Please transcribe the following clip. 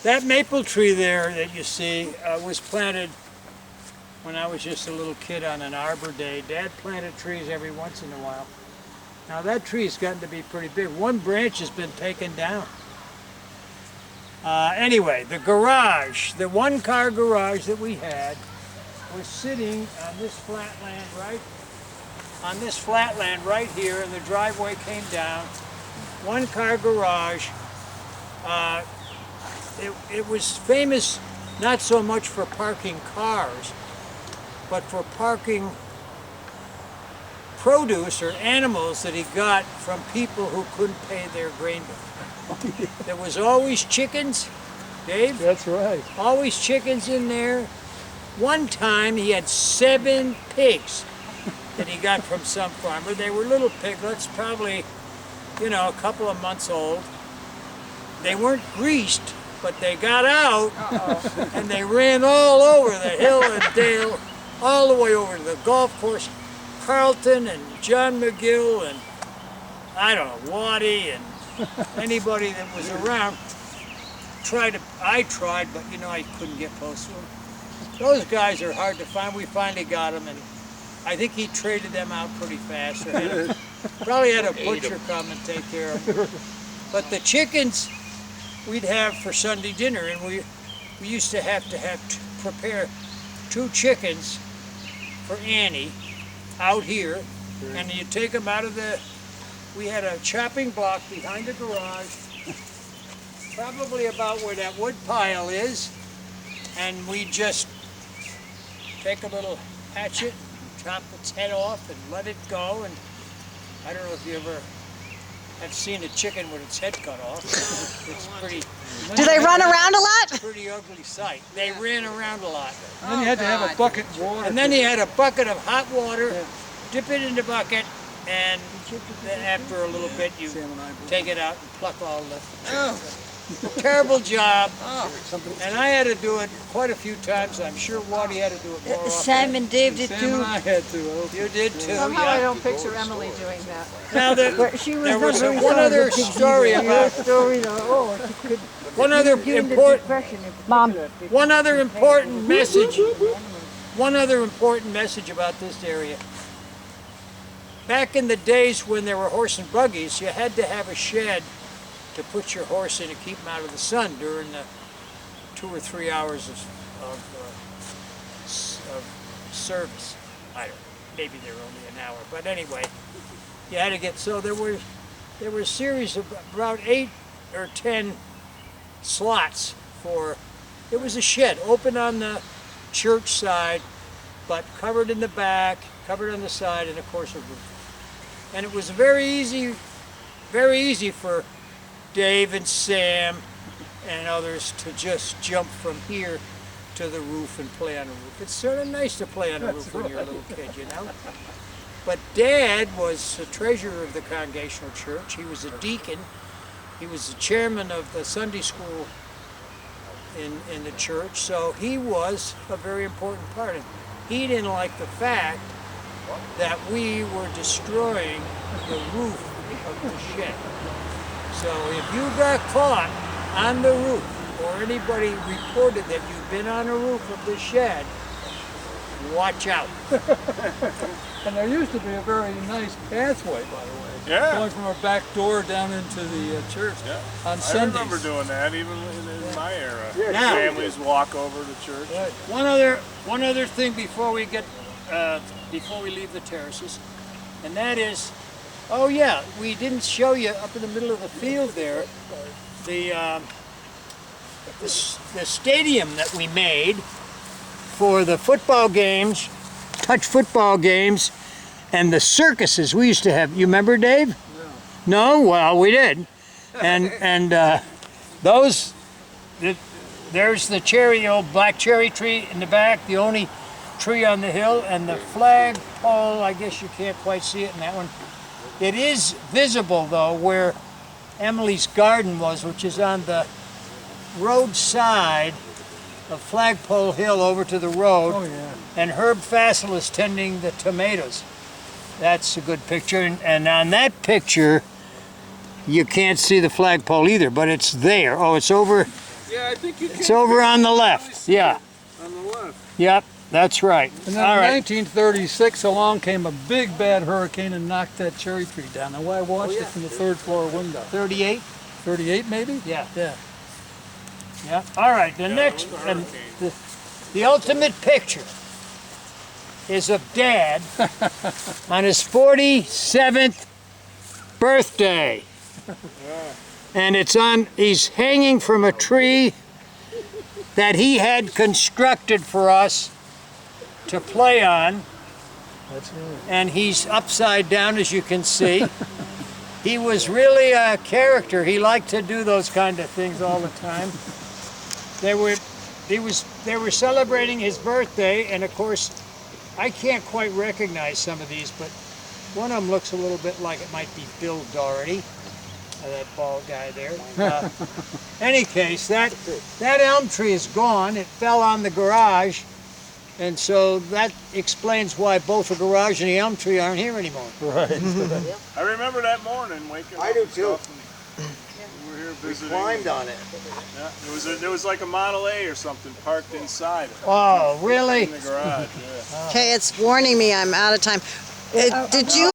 That maple tree there that you see was planted when I was just a little kid on an Arbor Day. Dad planted trees every once in a while. Now that tree's gotten to be pretty big. One branch has been taken down. Anyway, the garage, the one-car garage that we had, was sitting on this flatland right here, and the driveway came down. One-car garage. It was famous not so much for parking cars, but for parking produce or animals that he got from people who couldn't pay their grain bill. There was always chickens, Dave? That's right. Always chickens in there. One time he had 7 pigs that he got from some farmer. They were little piglets, probably, you know, a couple of months old. They weren't greased, but they got out and they ran all over the hill and dale, all the way over to the golf course. Carlton and John McGill and, I don't know, Waddy and anybody that was around. I tried, but you know, I couldn't get close to them. Those guys are hard to find. We finally got them, and I think he traded them out pretty fast. Or probably had a butcher come and take care of them. But the chickens we'd have for Sunday dinner, and we used to have prepare 2 chickens for Annie out here, and you take them out of we had a chopping block behind the garage, probably about where that wood pile is, and we just take a little hatchet, chop its head off and let it go. And I don't know if you ever have seen a chicken with its head cut off. It's pretty... Do they run around a lot? Pretty ugly sight. They ran around a lot. And then you had to have a bucket of water. And then you had a bucket of hot water, dip it in the bucket, and then after a little bit you take it out and pluck all the... Terrible job, and I had to do it quite a few times. I'm sure Waddy had to do it more often. Sam and Dave did Sam too. and I had to. You did too. Somehow yeah. I don't picture Emily doing that. Now there was one other story about one other important message. One other important message about this area. Back in the days when there were horse and buggies, you had to have a shed to put your horse in to keep him out of the sun during the 2 or 3 hours of service. I don't know, maybe they're only an hour, but anyway, you had to get, so there were a series of about 8 or 10 slots for, it was a shed, open on the church side, but covered in the back, covered on the side, and of course a roof. And it was very easy for Dave and Sam and others to just jump from here to the roof and play on the roof. It's sort of nice to play on the roof when you're a little kid, you know. But Dad was the treasurer of the Congregational Church. He was a deacon. He was the chairman of the Sunday school in the church, so he was a very important part of it. He didn't like the fact that we were destroying the roof of the shed. So if you got caught on the roof, or anybody reported that you've been on the roof of the shed, watch out. And there used to be a very nice pathway, by the way. Yeah. Going from our back door down into the church on Sundays. I remember doing that even in my era. Now, families walk over to church. Right. One other thing before we leave the terraces, and that is, oh yeah, we didn't show you up in the middle of the field there, the stadium that we made for the football games, touch football games, and the circuses we used to have. You remember, Dave? No? Well, we did. And there's the old black cherry tree in the back, the only tree on the hill, and the flag pole, I guess you can't quite see it in that one. It is visible, though, where Emily's garden was, which is on the roadside of Flagpole Hill over to the road. Oh, yeah. And Herb Fassel is tending the tomatoes. That's a good picture. And on that picture, you can't see the flagpole either, but it's there. Oh, it's over Yeah, I think you can. It's over on the left. Yeah. On the left. Yep. That's right. And then All in right. 1936, along came a big bad hurricane and knocked that cherry tree down. And I watched it from the third floor window. 38. 38 maybe? Yeah. Yeah. Yeah. All right. The next, and the ultimate picture is of Dad on his 47th birthday, and it's on. He's hanging from a tree that he had constructed for us to play on. That's right. And he's upside down, as you can see. He was really a character. He liked to do those kind of things all the time. They were celebrating his birthday, and of course, I can't quite recognize some of these, but one of them looks a little bit like it might be Bill Doherty, that bald guy there. Any case, that elm tree is gone. It fell on the garage. And so that explains why both the garage and the elm tree aren't here anymore. Right. I remember that morning waking up. I do and too. stuff, and we were here We visiting. climbed on it. Yeah, there was like a Model A or something parked inside it. Oh, really? In the garage, yeah. Okay, it's warning me I'm out of time. Did you